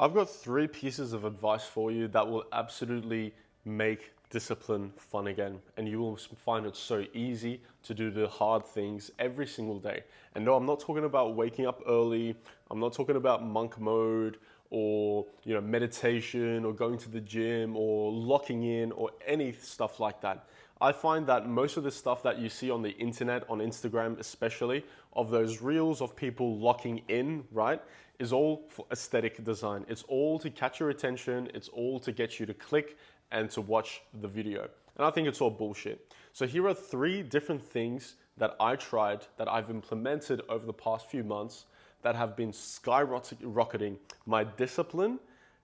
I've got three pieces of advice for you that will absolutely make discipline fun again. And you will find it so easy to do the hard things every single day. And no, I'm not talking about waking up early. I'm not talking about monk mode or meditation or going to the gym or locking in or any stuff like that. I find that most of the stuff that you see on the internet, on Instagram especially, of those reels of people locking in, right, is all for aesthetic design. It's all to catch your attention. It's all to get you to click and to watch the video. And I think it's all bullshit. So here are three different things that I tried, that I've implemented over the past few months that have been skyrocketing my discipline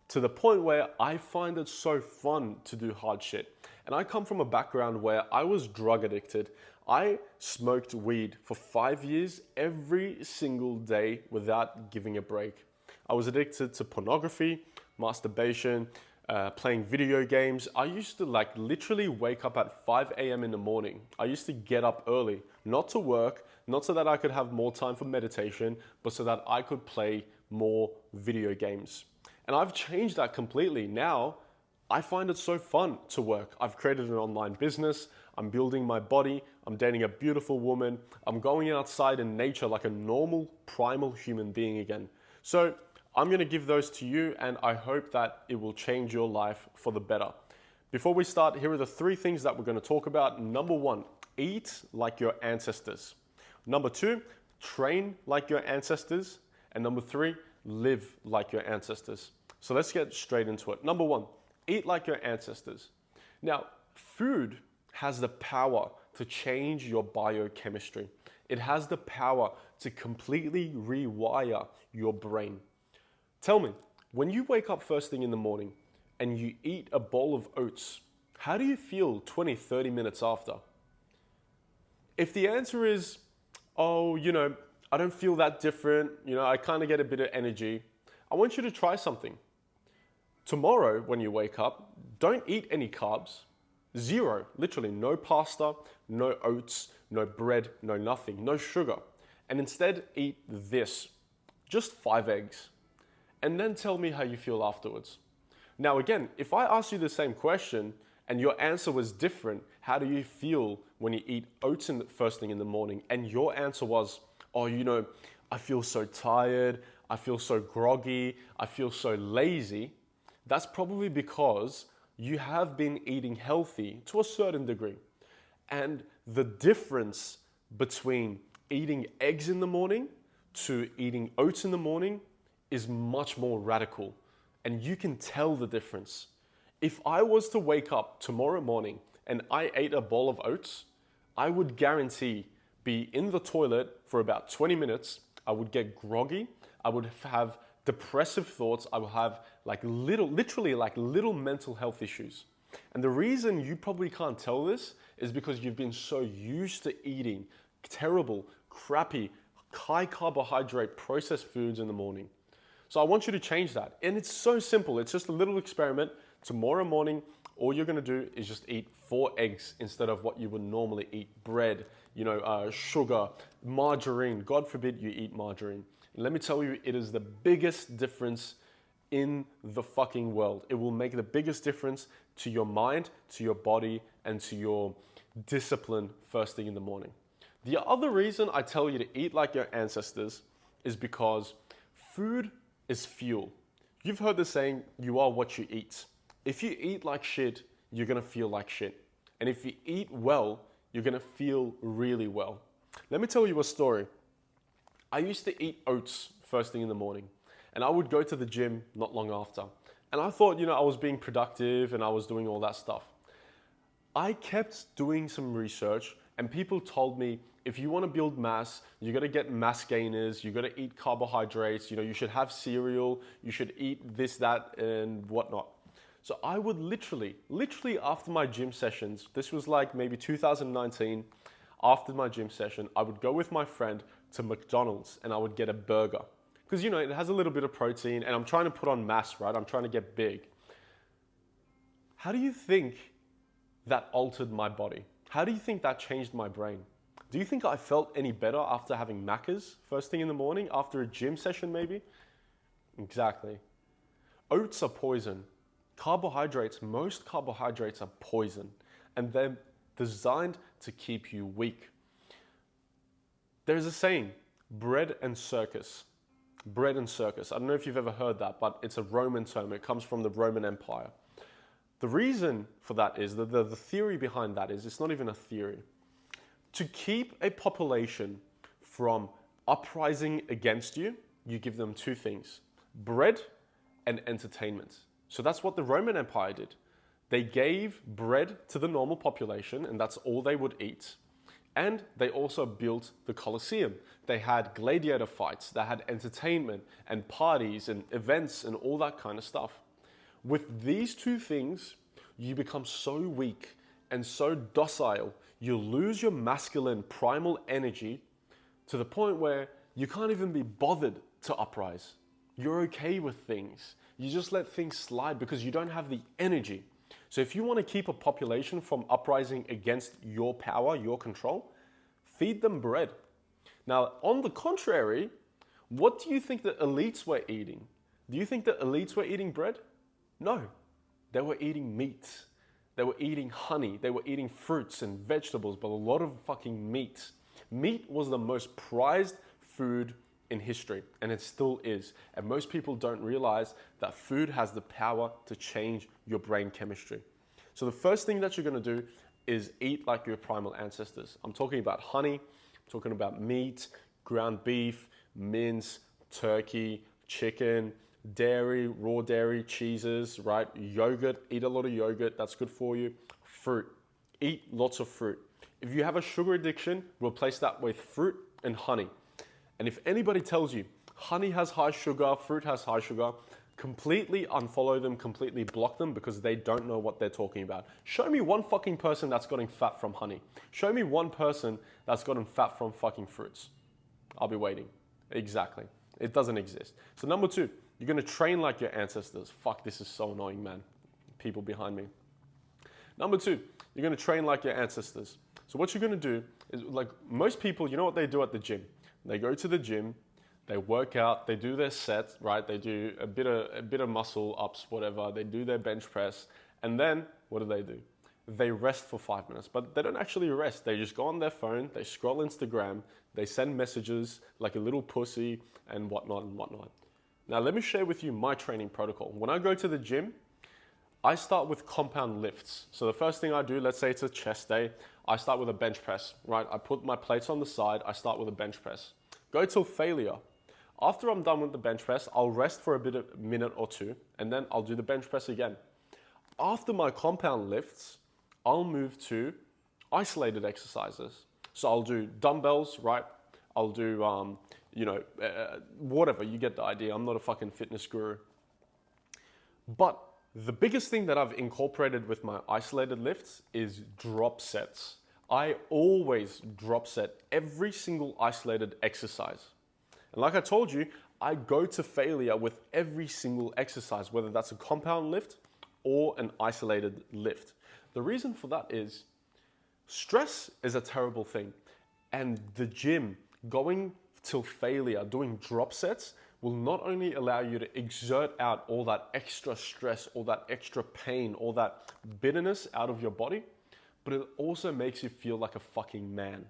to the point where I find it so fun to do hard shit. And I come from a background where I was drug addicted. I smoked weed for 5 years every single day without giving a break. I was addicted to pornography, masturbation, playing video games. I used to literally wake up at 5 a.m. in the morning. I used to get up early, not to work, not so that I could have more time for meditation, but so that I could play more video games. And I've changed that completely. Now, I find it so fun to work. I've created an online business. I'm building my body. I'm dating a beautiful woman. I'm going outside in nature like a normal, primal human being again. So I'm going to give those to you, and I hope that it will change your life for the better. Before we start, here are the three things that we're going to talk about. Number one, eat like your ancestors. Number two, train like your ancestors. And number three, live like your ancestors. So let's get straight into it. Number one, eat like your ancestors. Now, food has the power to change your biochemistry. It has the power to completely rewire your brain. Tell me, when you wake up first thing in the morning and you eat a bowl of oats, how do you feel 20, 30 minutes after? If the answer is, oh, I don't feel that different, I kind of get a bit of energy, I want you to try something. Tomorrow, when you wake up, don't eat any carbs. Zero, literally no pasta, no oats, no bread, no nothing, no sugar. And instead eat this, just 5 eggs. And then tell me how you feel afterwards. Now again, if I ask you the same question and your answer was different, how do you feel when you eat oats first thing in the morning? And your answer was, oh, I feel so tired, I feel so groggy, I feel so lazy. That's probably because you have been eating healthy to a certain degree. And the difference between eating eggs in the morning to eating oats in the morning is much more radical. And you can tell the difference. If I was to wake up tomorrow morning and I ate a bowl of oats, I would guarantee be in the toilet for about 20 minutes. I would get groggy. I would have depressive thoughts. I will have literally little mental health issues. And the reason you probably can't tell this is because you've been so used to eating terrible, crappy, high carbohydrate processed foods in the morning. So I want you to change that. And it's so simple. It's just a little experiment. Tomorrow morning, all you're going to do is just eat 4 eggs instead of what you would normally eat. Bread, sugar, margarine. God forbid you eat margarine. Let me tell you, it is the biggest difference in the fucking world. It will make the biggest difference to your mind, to your body, and to your discipline first thing in the morning. The other reason I tell you to eat like your ancestors is because food is fuel. You've heard the saying, you are what you eat. If you eat like shit, you're gonna feel like shit. And if you eat well, you're gonna feel really well. Let me tell you a story. I used to eat oats first thing in the morning, and I would go to the gym not long after. And I thought, I was being productive and I was doing all that stuff. I kept doing some research, and people told me, if you want to build mass, you got to get mass gainers, you got to eat carbohydrates, you should have cereal, you should eat this, that, and whatnot. So I would literally after my gym sessions, this was like maybe 2019, after my gym session, I would go with my friend to McDonald's and I would get a burger. Because, it has a little bit of protein and I'm trying to put on mass, right? I'm trying to get big. How do you think that altered my body? How do you think that changed my brain? Do you think I felt any better after having Maccas first thing in the morning, after a gym session maybe? Exactly. Oats are poison. Carbohydrates, most carbohydrates are poison, and they're designed to keep you weak. There's a saying, bread and circus. Bread and circus. I don't know if you've ever heard that, but it's a Roman term. It comes from the Roman Empire. The reason for that is that the theory behind that is, it's not even a theory. To keep a population from uprising against you, you give them two things, bread and entertainment. So that's what the Roman Empire did. They gave bread to the normal population, and that's all they would eat. And they also built the Colosseum. They had gladiator fights, they had entertainment and parties and events and all that kind of stuff. With these two things, you become so weak and so docile, you lose your masculine primal energy to the point where you can't even be bothered to uprise. You're okay with things. You just let things slide because you don't have the energy. So if you want to keep a population from uprising against your power, your control, feed them bread. Now, on the contrary, what do you think the elites were eating? Do you think the elites were eating bread? No, they were eating meat. They were eating honey. They were eating fruits and vegetables, but a lot of fucking meat. Meat was the most prized food in history, and it still is. And most people don't realize that food has the power to change your brain chemistry. So the first thing that you're gonna do is eat like your primal ancestors. I'm talking about honey, I'm talking about meat, ground beef, mince, turkey, chicken, dairy, raw dairy, cheeses, right? Yogurt, eat a lot of yogurt, that's good for you. Fruit, eat lots of fruit. If you have a sugar addiction, replace that with fruit and honey. And if anybody tells you honey has high sugar, fruit has high sugar, completely unfollow them, completely block them because they don't know what they're talking about. Show me one fucking person that's gotten fat from honey. Show me one person that's gotten fat from fucking fruits. I'll be waiting. Exactly. It doesn't exist. So number two, you're gonna train like your ancestors. Fuck, this is so annoying, man. People behind me. Number two, you're gonna train like your ancestors. So what you're gonna do is, like most people, you know what they do at the gym? They go to the gym, they work out, they do their sets, right? They do a bit of muscle ups, whatever. They do their bench press, and then what do? They rest for 5 minutes, but they don't actually rest. They just go on their phone, they scroll Instagram, they send messages like a little pussy and whatnot and whatnot. Now let me share with you my training protocol. When I go to the gym, I start with compound lifts. So the first thing I do, let's say it's a chest day, I start with a bench press, right? I put my plates on the side, I start with a bench press. Go till failure. After I'm done with the bench press, I'll rest for a minute or two, and then I'll do the bench press again. After my compound lifts, I'll move to isolated exercises. So I'll do dumbbells, right? I'll do, whatever, you get the idea. I'm not a fucking fitness guru. But the biggest thing that I've incorporated with my isolated lifts is drop sets. I always drop set every single isolated exercise. And like I told you, I go to failure with every single exercise, whether that's a compound lift or an isolated lift. The reason for that is stress is a terrible thing. And the gym, going till failure, doing drop sets, will not only allow you to exert out all that extra stress, all that extra pain, all that bitterness out of your body, but it also makes you feel like a fucking man.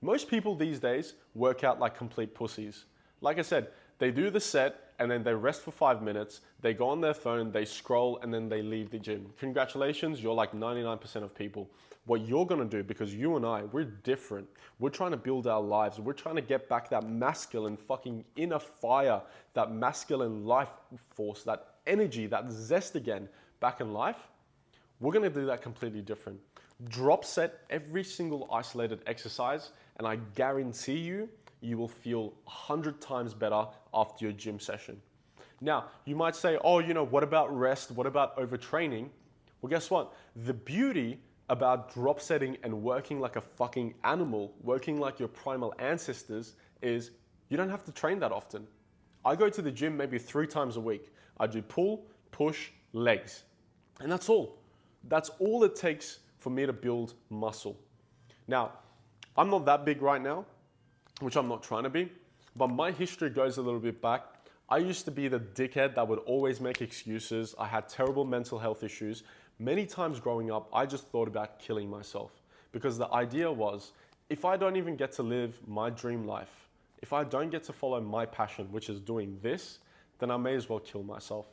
Most people these days work out like complete pussies. Like I said, they do the set and then they rest for 5 minutes, they go on their phone, they scroll, and then they leave the gym. Congratulations, you're like 99% of people. What you're gonna do, because you and I, we're different. We're trying to build our lives. We're trying to get back that masculine fucking inner fire, that masculine life force, that energy, that zest again back in life. We're gonna do that completely different. Drop set every single isolated exercise, and I guarantee you, you will feel 100 times better after your gym session. Now, you might say, oh, what about rest? What about overtraining? Well, guess what? The beauty about drop setting and working like a fucking animal, working like your primal ancestors, is you don't have to train that often. I go to the gym maybe 3 times a week. I do pull, push, legs. And that's all. That's all it takes for me to build muscle. Now, I'm not that big right now, which I'm not trying to be, but my history goes a little bit back. I used to be the dickhead that would always make excuses. I had terrible mental health issues. Many times growing up, I just thought about killing myself because the idea was, if I don't even get to live my dream life, if I don't get to follow my passion, which is doing this, then I may as well kill myself.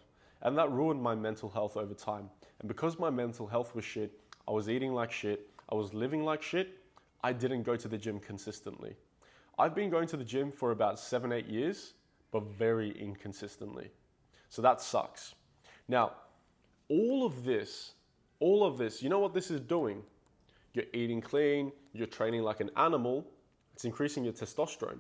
And that ruined my mental health over time. And because my mental health was shit, I was eating like shit, I was living like shit, I didn't go to the gym consistently. I've been going to the gym for about 7, 8 years, but very inconsistently. So that sucks. Now, all of this, you know what this is doing? You're eating clean, you're training like an animal, it's increasing your testosterone.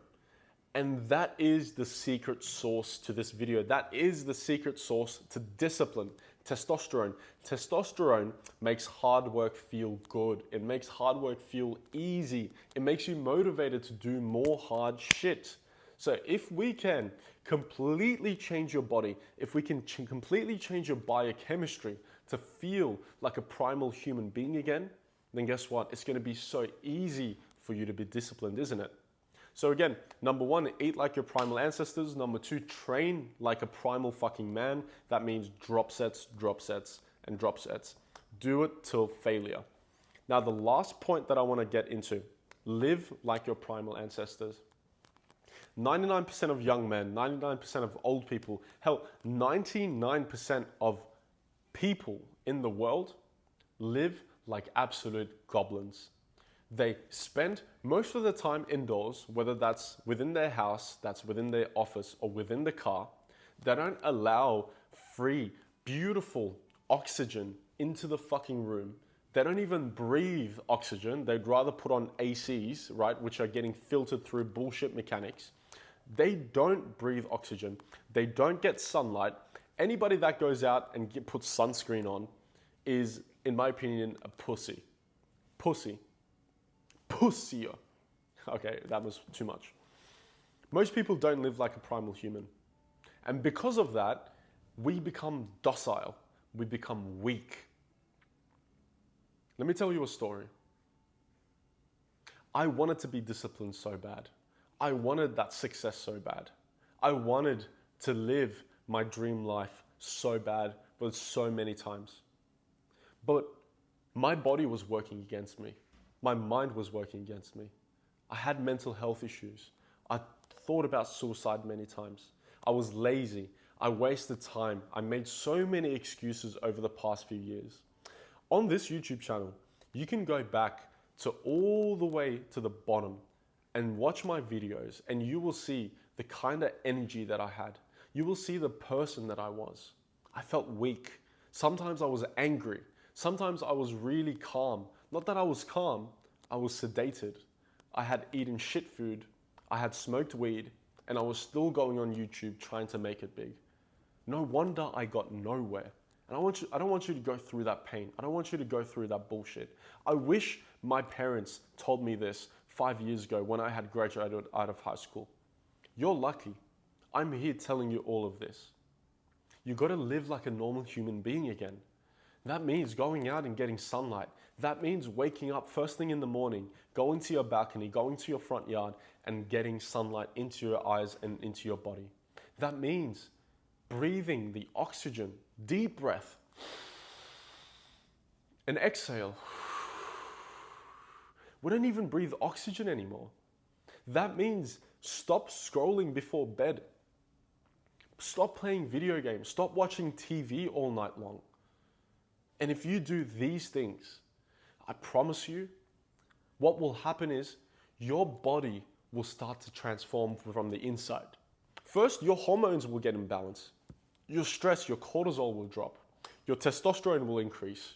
And that is the secret sauce to this video. That is the secret sauce to discipline, testosterone. Testosterone makes hard work feel good. It makes hard work feel easy. It makes you motivated to do more hard shit. So if we can completely change your body, if we can completely change your biochemistry to feel like a primal human being again, then guess what? It's going to be so easy for you to be disciplined, isn't it? So again, number 1, eat like your primal ancestors. Number 2, train like a primal fucking man. That means drop sets, and drop sets. Do it till failure. Now, the last point that I want to get into, live like your primal ancestors. 99% of young men, 99% of old people, hell, 99% of people in the world live like absolute goblins. They spend most of the time indoors, whether that's within their house, that's within their office, or within the car. They don't allow free, beautiful oxygen into the fucking room. They don't even breathe oxygen. They'd rather put on ACs, right, which are getting filtered through bullshit mechanics. They don't breathe oxygen. They don't get sunlight. Anybody that goes out and puts sunscreen on is, in my opinion, a pussy. Pussy. Pussier. Okay, that was too much. Most people don't live like a primal human. And because of that, we become docile. We become weak. Let me tell you a story. I wanted to be disciplined so bad. I wanted that success so bad. I wanted to live my dream life so bad, but so many times. But my body was working against me. My mind was working against me. I had mental health issues. I thought about suicide many times. I was lazy. I wasted time. I made so many excuses over the past few years. On this YouTube channel, you can go back to all the way to the bottom and watch my videos, and you will see the kind of energy that I had. You will see the person that I was. I felt weak. Sometimes I was angry. Sometimes I was really calm. Not that I was calm, I was sedated. I had eaten shit food, I had smoked weed, and I was still going on YouTube trying to make it big. No wonder I got nowhere. And I don't want you to go through that pain. I don't want you to go through that bullshit. I wish my parents told me this 5 years ago when I had graduated out of high school. You're lucky. I'm here telling you all of this. You got to live like a normal human being again. That means going out and getting sunlight. That means waking up first thing in the morning, going to your balcony, going to your front yard, and getting sunlight into your eyes and into your body. That means breathing the oxygen, deep breath, and exhale. We don't even breathe oxygen anymore. That means stop scrolling before bed. Stop playing video games. Stop watching TV all night long. And if you do these things, I promise you, what will happen is your body will start to transform from the inside. First, your hormones will get in balance. Your stress, your cortisol will drop. Your testosterone will increase.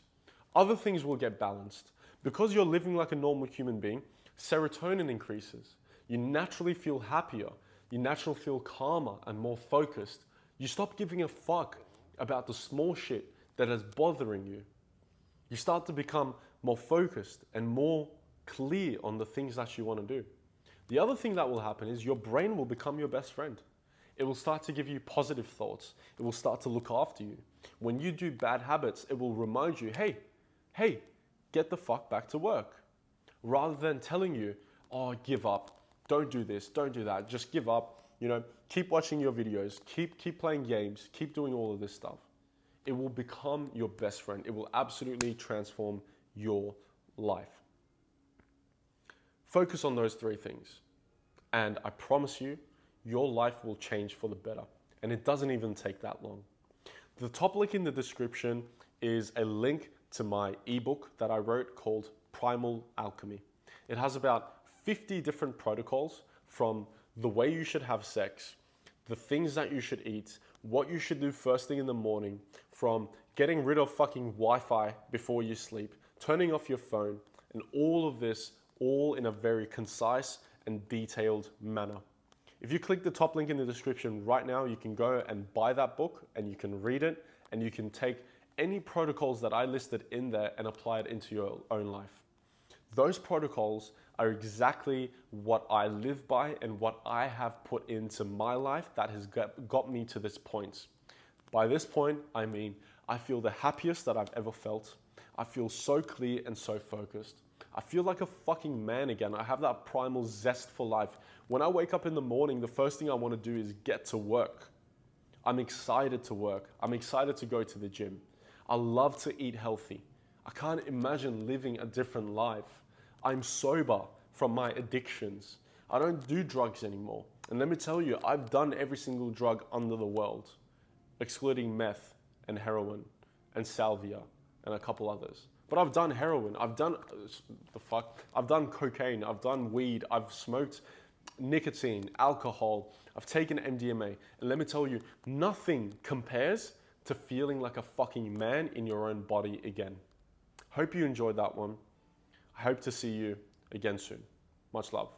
Other things will get balanced. Because you're living like a normal human being, serotonin increases. You naturally feel happier. You naturally feel calmer and more focused. You stop giving a fuck about the small shit that is bothering you. You start to become more focused and more clear on the things that you want to do. The other thing that will happen is your brain will become your best friend. It will start to give you positive thoughts. It will start to look after you. When you do bad habits, it will remind you, hey, get the fuck back to work. Rather than telling you, oh, give up, don't do this, don't do that, just give up, keep watching your videos, keep playing games, keep doing all of this stuff. It will become your best friend. It will absolutely transform your life. Focus on those three things. And I promise you, your life will change for the better. And it doesn't even take that long. The top link in the description is a link to my ebook that I wrote called Primal Alchemy. It has about 50 different protocols from the way you should have sex, the things that you should eat, what you should do first thing in the morning, from getting rid of fucking Wi-Fi before you sleep, turning off your phone, and all of this all in a very concise and detailed manner. If you click the top link in the description right now, you can go and buy that book and you can read it and you can take any protocols that I listed in there and apply it into your own life. Those protocols are exactly what I live by and what I have put into my life that has got me to this point. By this point, I mean, I feel the happiest that I've ever felt. I feel so clear and so focused. I feel like a fucking man again. I have that primal zest for life. When I wake up in the morning, the first thing I want to do is get to work. I'm excited to work. I'm excited to go to the gym. I love to eat healthy. I can't imagine living a different life. I'm sober from my addictions. I don't do drugs anymore. And let me tell you, I've done every single drug under the world, excluding meth and heroin and salvia and a couple others. But I've done heroin, I've done cocaine, I've done weed, I've smoked nicotine, alcohol, I've taken MDMA. And let me tell you, nothing compares to feeling like a fucking man in your own body again. Hope you enjoyed that one. I hope to see you again soon. Much love.